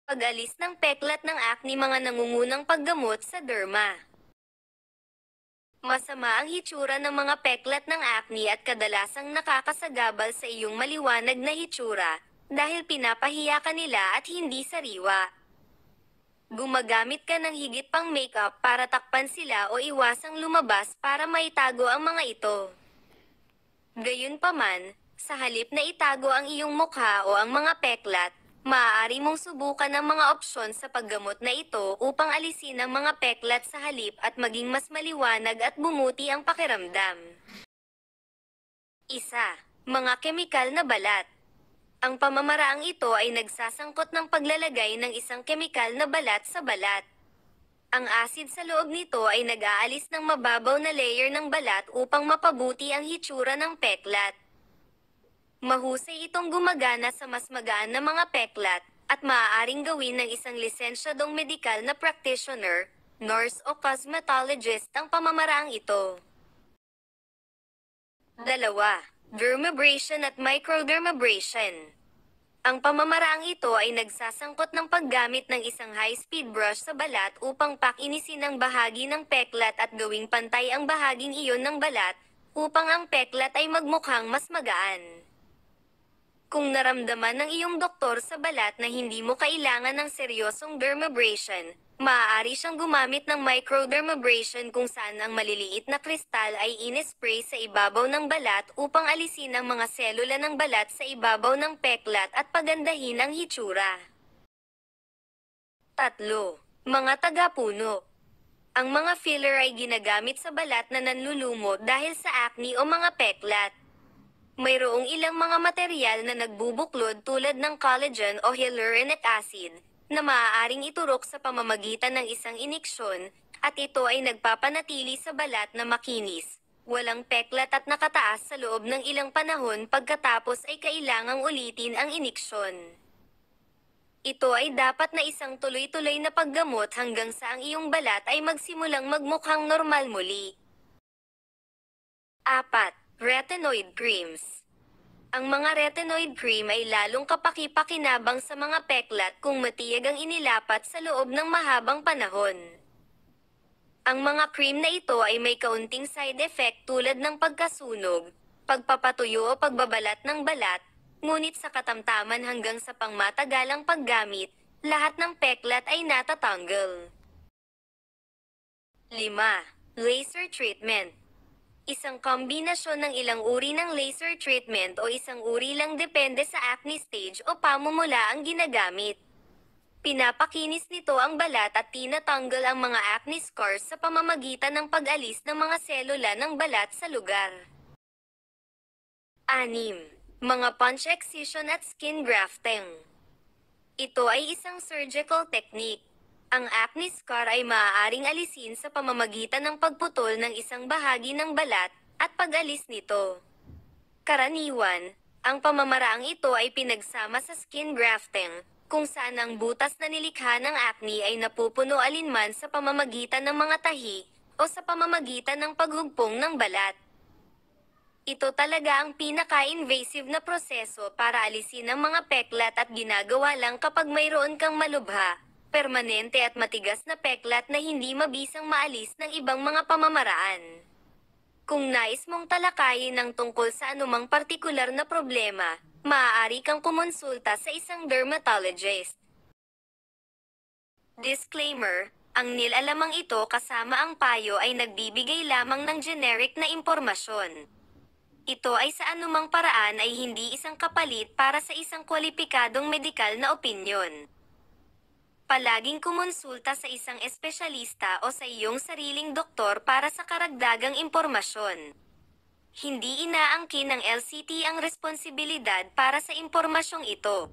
Pag-alis ng peklat ng acne, mga nangungunang paggamot sa derma. Masama ang hitsura ng mga peklat ng acne at kadalasang nakakasagabal sa iyong maliwanag na hitsura, dahil pinapahiya ka nila at hindi sariwa. Gumagamit ka ng higit pang makeup para takpan sila o iwasang lumabas para maitago ang mga ito. Gayunpaman, sa halip na itago ang iyong mukha o ang mga peklat, maaari mong subukan ang mga opsyon sa paggamot na ito upang alisin ang mga peklat sa halip at maging mas maliwanag at bumuti ang pakiramdam. Isa, mga kemikal na balat. Ang pamamaraang ito ay nagsasangkot ng paglalagay ng isang kemikal na balat sa balat. Ang acid sa loob nito ay nag-aalis ng mababaw na layer ng balat upang mapabuti ang hitsura ng peklat. Mahusay itong gumagana sa mas magaan na mga peklat, at maaaring gawin ng isang lisensyadong medikal na practitioner, nurse o cosmetologist ang pamamaraang ito. 2. Dermabrasion at microdermabrasion. Ang pamamaraang ito ay nagsasangkot ng paggamit ng isang high-speed brush sa balat upang pakinisin ang bahagi ng peklat at gawing pantay ang bahaging iyon ng balat, upang ang peklat ay magmukhang mas magaan. Kung naramdaman ng iyong doktor sa balat na hindi mo kailangan ng seryosong dermabrasion, maaari siyang gumamit ng microdermabrasion kung saan ang maliliit na kristal ay in-spray sa ibabaw ng balat upang alisin ang mga selula ng balat sa ibabaw ng peklat at pagandahin ang hitsura. 3. Mga tagapuno. Ang mga filler ay ginagamit sa balat na nanlulumot dahil sa acne o mga peklat. Mayroong ilang mga materyal na nagbubuklod tulad ng collagen o hyaluronic acid, na maaaring iturok sa pamamagitan ng isang iniksyon, at ito ay nagpapanatili sa balat na makinis, walang peklat at nakataas sa loob ng ilang panahon pagkatapos ay kailangang ulitin ang iniksyon. Ito ay dapat na isang tuloy-tuloy na paggamot hanggang sa ang iyong balat ay magsimulang magmukhang normal muli. 4. Retinoid creams. Ang mga retinoid cream ay lalong kapaki-pakinabang sa mga peklat kung matiyag ang inilapat sa loob ng mahabang panahon. Ang mga cream na ito ay may kaunting side effect tulad ng pagkasunog, pagpapatuyo o pagbabalat ng balat, ngunit sa katamtaman hanggang sa pangmatagalang paggamit, lahat ng peklat ay natatanggal. 5. Laser treatment. Isang kombinasyon ng ilang uri ng laser treatment o isang uri lang depende sa acne stage o pamumula ang ginagamit. Pinapakinis nito ang balat at tinatanggal ang mga acne scars sa pamamagitan ng pag-alis ng mga selula ng balat sa lugar. 6. Mga punch excision at skin grafting. Ito ay isang surgical technique. Ang acne scar ay maaaring alisin sa pamamagitan ng pagputol ng isang bahagi ng balat at pag-alis nito. Karaniwan, ang pamamaraang ito ay pinagsama sa skin grafting, kung saan ang butas na nilikha ng acne ay napupuno alinman sa pamamagitan ng mga tahi o sa pamamagitan ng paghugpong ng balat. Ito talaga ang pinaka-invasive na proseso para alisin ang mga peklat at ginagawa lang kapag mayroon kang malubha, permanente at matigas na peklat na hindi mabisang maalis ng ibang mga pamamaraan. Kung nais mong talakayin ng tungkol sa anumang partikular na problema, maaari kang kumonsulta sa isang dermatologist. Disclaimer: ang nilalamang ito kasama ang payo ay nagbibigay lamang ng generic na impormasyon. Ito ay sa anumang paraan ay hindi isang kapalit para sa isang kwalipikadong medikal na opinyon. Palaging kumonsulta sa isang espesyalista o sa iyong sariling doktor para sa karagdagang impormasyon. Hindi inaangkin ng LCT ang responsibilidad para sa impormasyong ito.